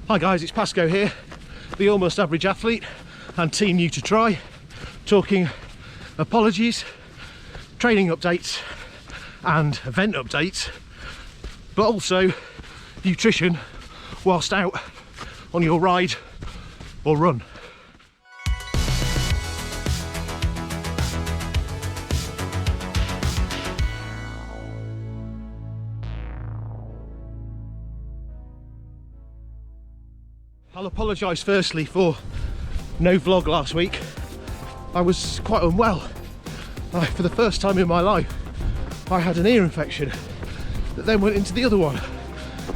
Hi guys, it's Pasco here, the almost average athlete and team new to try, talking apologies, training updates and event updates, but also nutrition whilst out on your ride or run. I'll apologise firstly for no vlog last week. I was quite unwell. For the first time in my life, I had an ear infection that then went into the other one,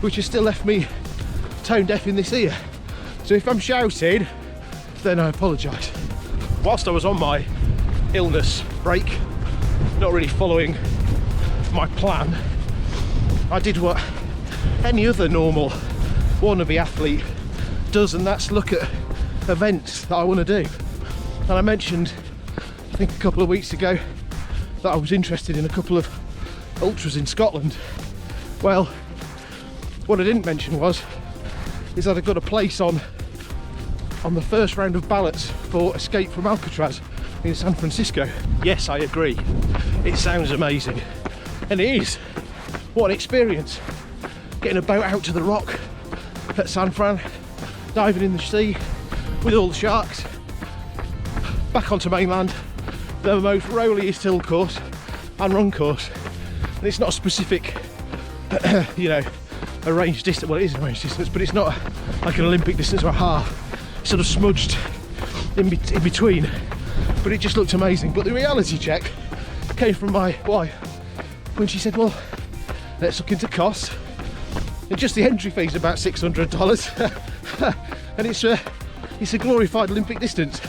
which has still left me tone deaf in this ear. So if I'm shouting, then I apologise. Whilst I was on my illness break, not really following my plan, I did what any other normal wannabe athlete does, and that's look at events that I want to do. And I mentioned, I think a couple of weeks ago, that I was interested in a couple of ultras in Scotland. Well, what I didn't mention is that I got a place on the first round of ballots for Escape from Alcatraz in San Francisco. Yes, I agree, it sounds amazing, and it is. What an experience, getting a boat out to the rock at San Fran, diving in the sea with all the sharks, back onto mainland, the most rolliest hill course and run course. And it's not a specific you know, a range distance. Well, it is a range distance, but it's not like an Olympic distance or a half. It's sort of smudged in between, but it just looked amazing. But the reality check came from my wife when she said, well, let's look into costs, and just the entry fee is about $600 and it's a glorified Olympic distance.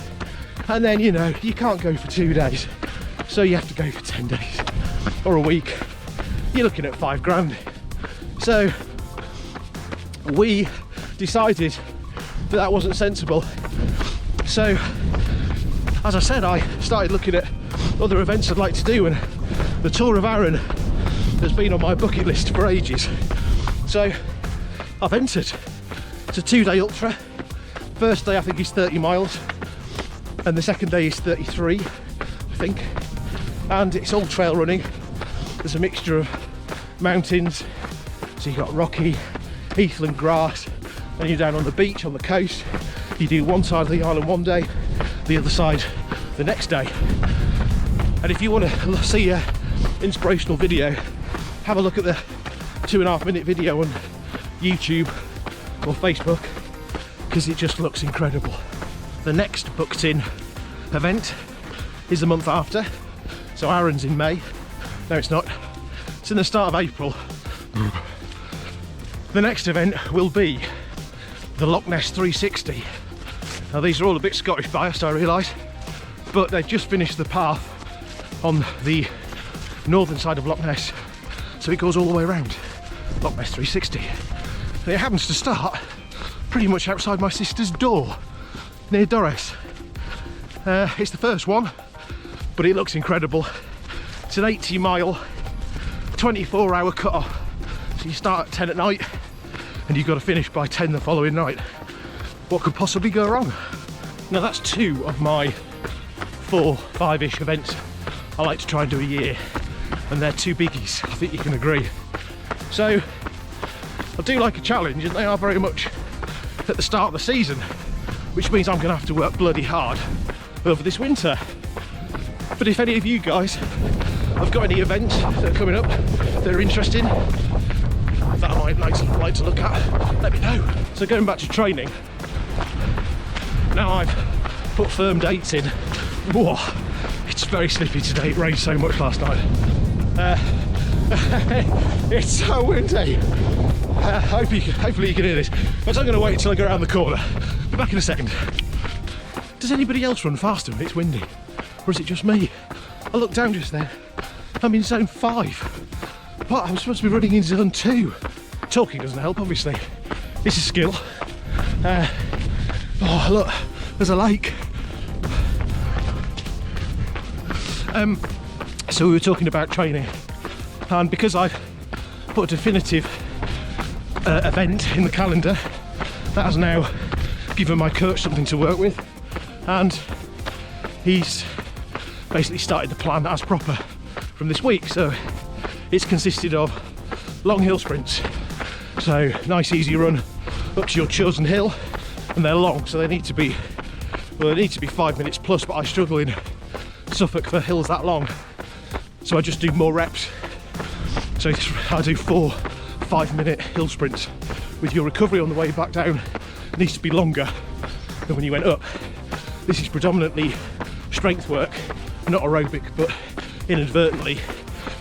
And then, you know, you can't go for 2 days, so you have to go for 10 days or a week. You're looking at £5 grand. So we decided that wasn't sensible. So as I said, I started looking at other events I'd like to do, and the Tour of Arran has been on my bucket list for ages. So I've entered. It's a 2-day ultra. First day I think is 30 miles and the second day is 33, I think, and it's all trail running. There's a mixture of mountains, so you've got rocky heathland grass, and you're down on the beach on the coast. You do one side of the island one day, the other side the next day. And if you want to see an inspirational video, have a look at the 2.5 minute video on YouTube or Facebook, because it just looks incredible. The next booked in event is the month after, so Arran's in May. No, it's not, it's in the start of April. The next event will be the Loch Ness 360. Now these are all a bit Scottish biased, I realise, but they've just finished the path on the northern side of Loch Ness, so it goes all the way around. Loch Ness 360. And it happens to start pretty much outside my sister's door, near Doris. It's the first one, but it looks incredible. It's an 80-mile, 24-hour cut-off. So you start at 10 at night, and you've got to finish by 10 the following night. What could possibly go wrong? Now that's 2 of my 4, 5-ish events I like to try and do a year, and they're 2 biggies, I think you can agree. So I do like a challenge, and they are very much at the start of the season, which means I'm going to have to work bloody hard over this winter. But if any of you guys have got any events that are coming up that are interesting, that I might like to look at, let me know. So going back to training, now I've put firm dates in. Whoa, it's very slippy today, it rained so much last night. It's so windy. Hopefully you can hear this, but I'm going to wait until I go around the corner. Be back in a second. Does anybody else run faster when it's windy, or is it just me? I looked down just then, I'm in zone 5, but I'm supposed to be running in zone 2. Talking doesn't help, obviously. This is skill. Oh look, there's a lake. So we were talking about training, and because I've put a definitive event in the calendar, That has now given my coach something to work with, and he's basically started the plan as proper from this week. So it's consisted of long hill sprints, so nice easy run up to your chosen hill, and they're long, so they need to be, well, they need to be 5 minutes plus, but I struggle in Suffolk for hills that long, so I just do more reps. So I do 4 5-minute hill sprints, with your recovery on the way back down needs to be longer than when you went up. This is predominantly strength work, not aerobic, but inadvertently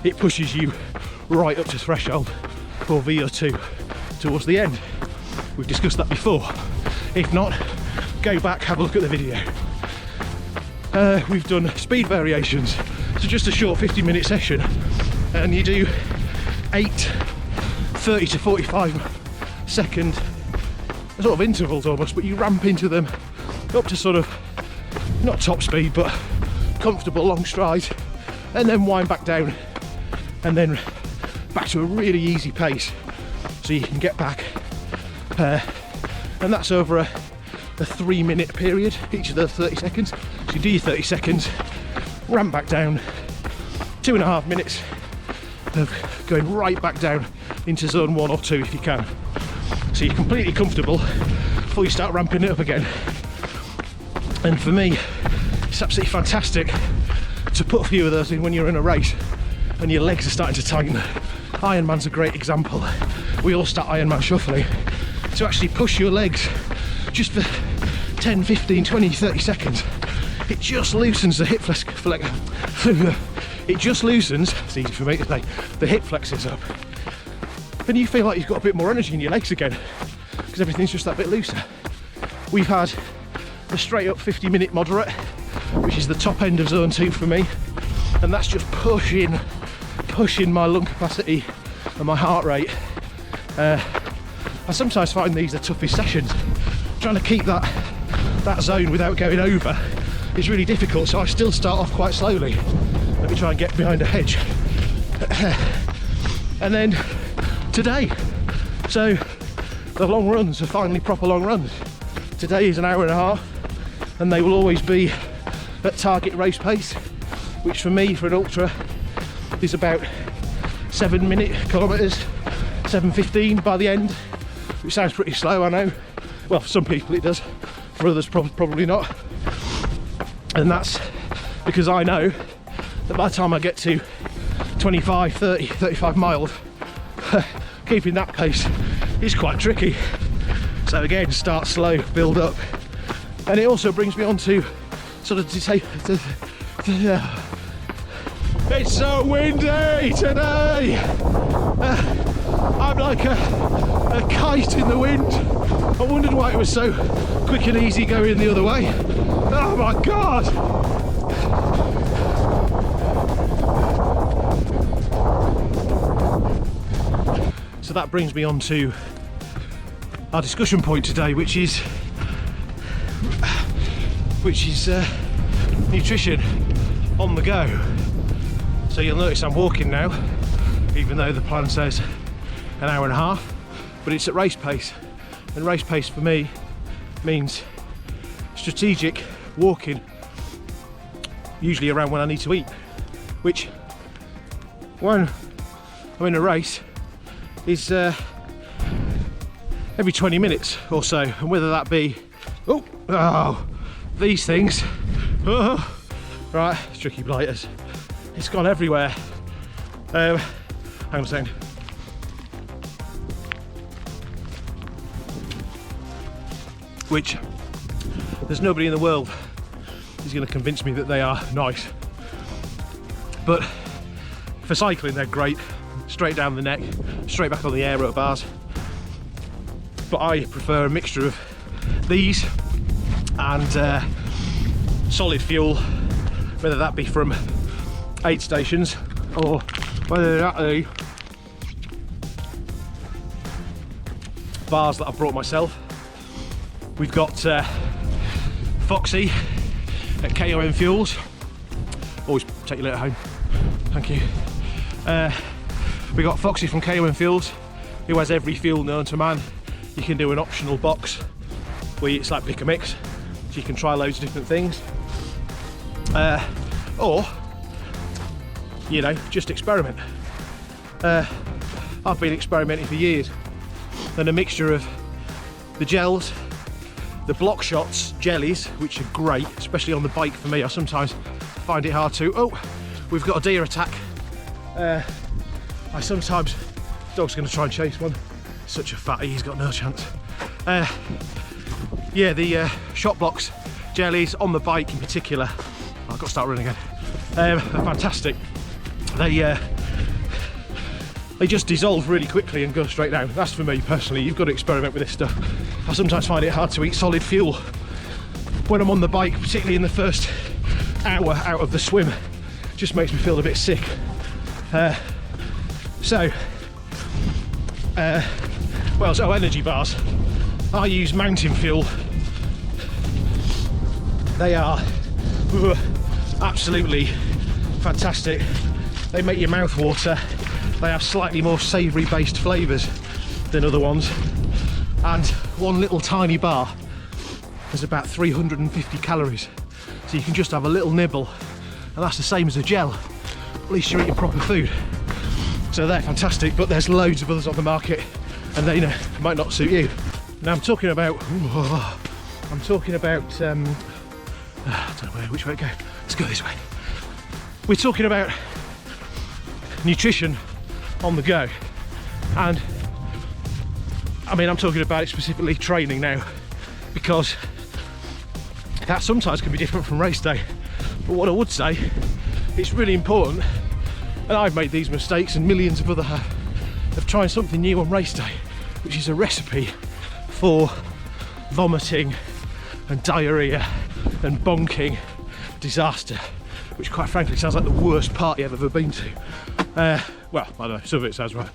it pushes you right up to threshold for VO2 towards the end. We've discussed that before. If not, go back, have a look at the video. We've done speed variations, so just a short 50-minute session, and you do 8 30 to 45 second sort of intervals almost, but you ramp into them up to sort of not top speed but comfortable long strides, and then wind back down, and then back to a really easy pace so you can get back, and that's over a 3-minute period, each of those 30 seconds. So you do your 30 seconds, ramp back down, 2.5 minutes of going right back down into zone 1 or 2 if you can, so you're completely comfortable before you start ramping it up again. And for me, it's absolutely fantastic to put a few of those in when you're in a race and your legs are starting to tighten. Ironman's a great example. We all start Ironman shuffling. To actually push your legs just for 10, 15, 20, 30 seconds, it just loosens the hip flex, it just loosens, it's easy for me to say, the hip flexors up. And you feel like you've got a bit more energy in your legs again, because everything's just that bit looser. We've had a straight up 50-minute moderate, which is the top end of zone 2 for me, and that's just pushing my lung capacity and my heart rate. I sometimes find these the toughest sessions. Trying to keep that zone without going over is really difficult, so I still start off quite slowly. Let me try and get behind a hedge. And then today, so the long runs are finally proper long runs. Today is an hour and a half, and they will always be at target race pace, which for me, for an ultra, is about 7-minute kilometres, 7:15 by the end, which sounds pretty slow, I know. Well, for some people it does, for others probably not. And that's because I know that by the time I get to 25, 30, 35 miles, keeping that pace is quite tricky. So again, start slow, build up. And it also brings me on to sort of it's so windy today. I'm like a kite in the wind. I wondered why it was so quick and easy going the other way. Oh my God! So that brings me on to our discussion point today, which is nutrition on the go. So you'll notice I'm walking now, even though the plan says an hour and a half, but it's at race pace, and race pace for me means strategic walking, usually around when I need to eat, which when I'm in a race is every 20 minutes or so, and whether that be these things, right, tricky blighters, it's gone everywhere. Hang on a second. Which there's nobody in the world who's going to convince me that they are nice, but for cycling they're great, straight down the neck, straight back on the aero bars. But I prefer a mixture of these and solid fuel, whether that be from aid stations or whether that be bars that I've brought myself. We've got Foxy at KOM Fuels. Always take your letter home. Thank you. We got Foxy from KOM Fuels, who has every fuel known to man you can do an optional box where it's like pick a mix, so you can try loads of different things, or you know, just experiment. I've been experimenting for years, and a mixture of the gels, the block shots, jellies, which are great, especially on the bike for me. I sometimes find it hard to. Oh, we've got a deer attack. I sometimes, dog's going to try and chase one. Such a fatty, he's got no chance. Yeah, the shot blocks, jellies on the bike in particular. I've got to start running again. Are fantastic. They just dissolve really quickly and go straight down. That's for me personally. You've got to experiment with this stuff. I sometimes find it hard to eat solid fuel when I'm on the bike, particularly in the first hour out of the swim. It just makes me feel a bit sick. So energy bars. I use Mountain Fuel. They are absolutely fantastic. They make your mouth water. They have slightly more savoury based flavours than other ones, and one little tiny bar has about 350 calories, so you can just have a little nibble, and that's the same as a gel. At least you're eating proper food. So they're fantastic, but there's loads of others on the market, and they, you know, might not suit you. Now I'm talking about I don't know which way to go. Let's go this way. We're talking about nutrition on the go, and I mean, I'm talking about it specifically training now, because that sometimes can be different from race day. But what I would say, it's really important, and I've made these mistakes and millions of others have, of trying something new on race day, which is a recipe for vomiting and diarrhea and bonking disaster, which quite frankly sounds like the worst party I've ever been to. Well, I don't know, some of it sounds right.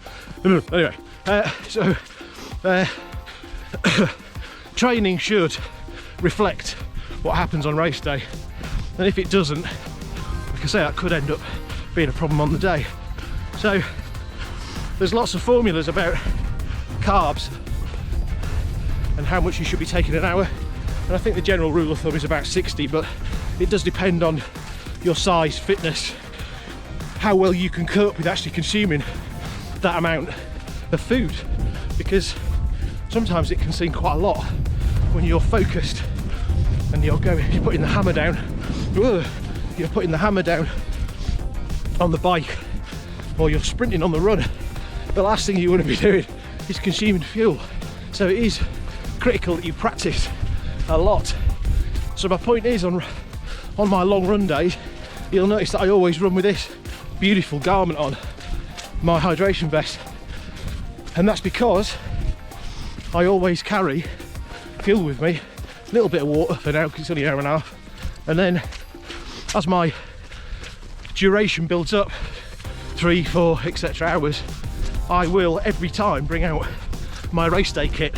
Anyway, training should reflect what happens on race day, and if it doesn't, like I say, that could end up being a problem on the day. So there's lots of formulas about carbs and how much you should be taking an hour, and I think the general rule of thumb is about 60, but it does depend on your size, fitness, how well you can cope with actually consuming that amount of food, because sometimes it can seem quite a lot when you're focused and you're putting the hammer down. You're putting the hammer down on the bike, or you're sprinting on the run. The last thing you want to be doing is consuming fuel. So it is critical that you practice a lot. So my point is, on my long run days, you'll notice that I always run with this beautiful garment on, my hydration vest, and that's because I always carry fuel with me, a little bit of water for now because it's only an hour and a half, and then as my duration builds up, 3, 4, etc. hours, I will every time bring out my race day kit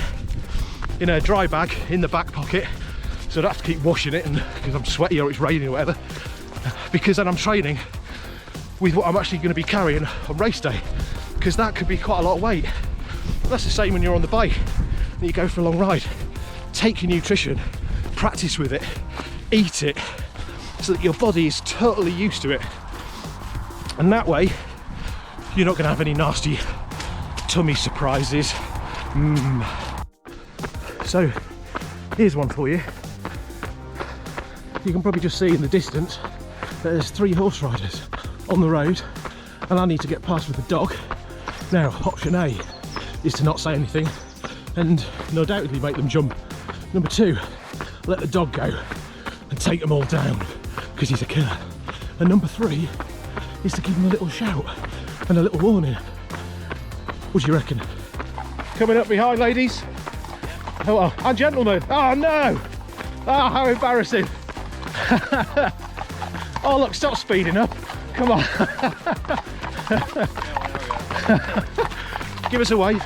in a dry bag in the back pocket, so I don't have to keep washing it and because I'm sweaty or it's raining or whatever, because then I'm training with what I'm actually going to be carrying on race day, because that could be quite a lot of weight. That's the same when you're on the bike and you go for a long ride. Take your nutrition, practice with it, eat it, so that your body is totally used to it, and that way you're not going to have any nasty tummy surprises. So here's one for you. You can probably just see in the distance that there's 3 horse riders on the road, and I need to get past with a dog. Now, option A is to not say anything and no doubtedly make them jump. Number 2, let the dog go and take them all down because he's a killer. And number 3 is to give him a little shout and a little warning. What do you reckon? Coming up behind, ladies. Oh, and gentlemen. Oh no! Oh, how embarrassing. Oh look, stop speeding up. Come on. Give us a wave.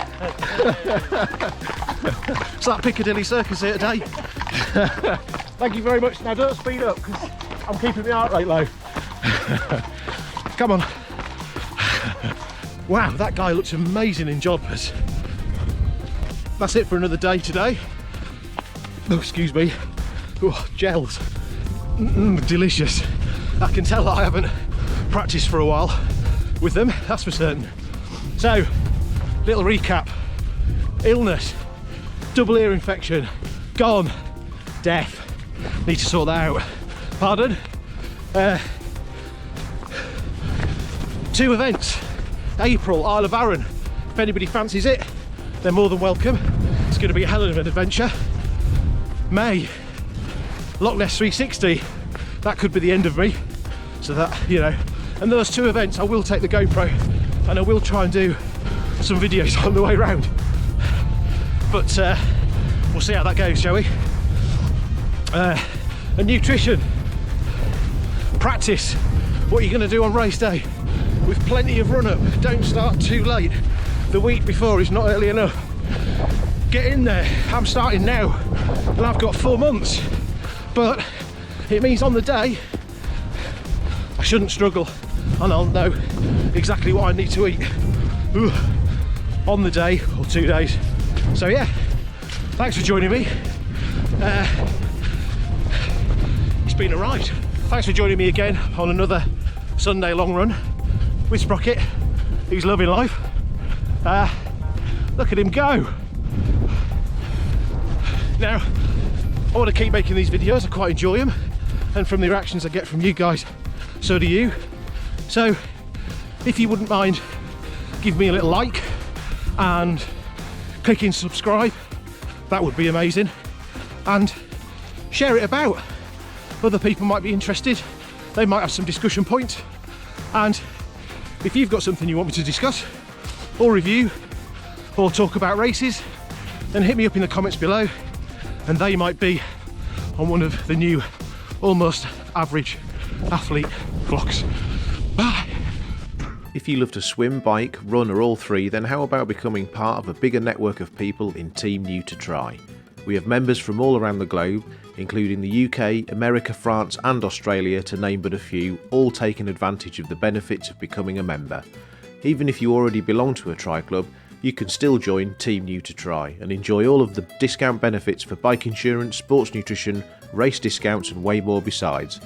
It's like Piccadilly Circus here today. Thank you very much. Now don't speed up because I'm keeping my heart rate low. Come on. Wow, that guy looks amazing in jodhpurs. that's it for another day today. Oh, excuse me. Oh, gels. Delicious. I can tell that I haven't practiced for a while with them, that's for certain. So, little recap. Illness, double ear infection, gone. Death, need to sort that out. Pardon? 2 events. April, Isle of Arran. If anybody fancies it, they're more than welcome. It's going to be a hell of an adventure. May, Loch Ness 360. That could be the end of me. So that, you know, and those 2 events, I will take the GoPro and I will try and do some videos on the way round. But we'll see how that goes, shall we? And nutrition. Practice what you're going to do on race day with plenty of run up. Don't start too late. The week before is not early enough. Get in there. I'm starting now and I've got 4 months, but it means on the day I shouldn't struggle and I'll know exactly what I need to eat on the day or 2 days. So yeah, thanks for joining me. It's been a ride. Thanks for joining me again on another Sunday long run with Sprocket. He's loving life. Look at him go. Now, I want to keep making these videos. I quite enjoy them, and from the reactions I get from you guys, so do you. So if you wouldn't mind, give me a little like and clicking subscribe, that would be amazing, and share it about. Other people might be interested, they might have some discussion points, and if you've got something you want me to discuss or review or talk about races, then hit me up in the comments below and they might be on one of the new Almost Average Athlete vlogs. Bye. If you love to swim, bike, run or all 3, then how about becoming part of a bigger network of people in Team New to Try? We have members from all around the globe, including the UK, America, France and Australia, to name but a few, all taking advantage of the benefits of becoming a member. Even if you already belong to a Try Club, you can still join Team New to Try and enjoy all of the discount benefits for bike insurance, sports nutrition, race discounts and way more besides.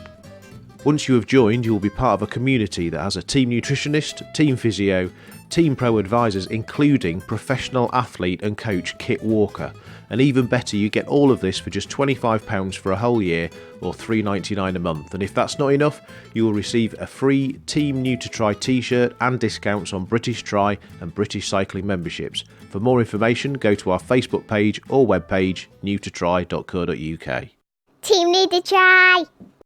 Once you have joined, you will be part of a community that has a team nutritionist, team physio, team pro advisors, including professional athlete and coach Kit Walker. And even better, you get all of this for just £25 for a whole year or $3.99 a month. And if that's not enough, you will receive a free Team New to Try t-shirt and discounts on British Tri and British Cycling memberships. For more information, go to our Facebook page or webpage newtotry.co.uk. Team New to Try.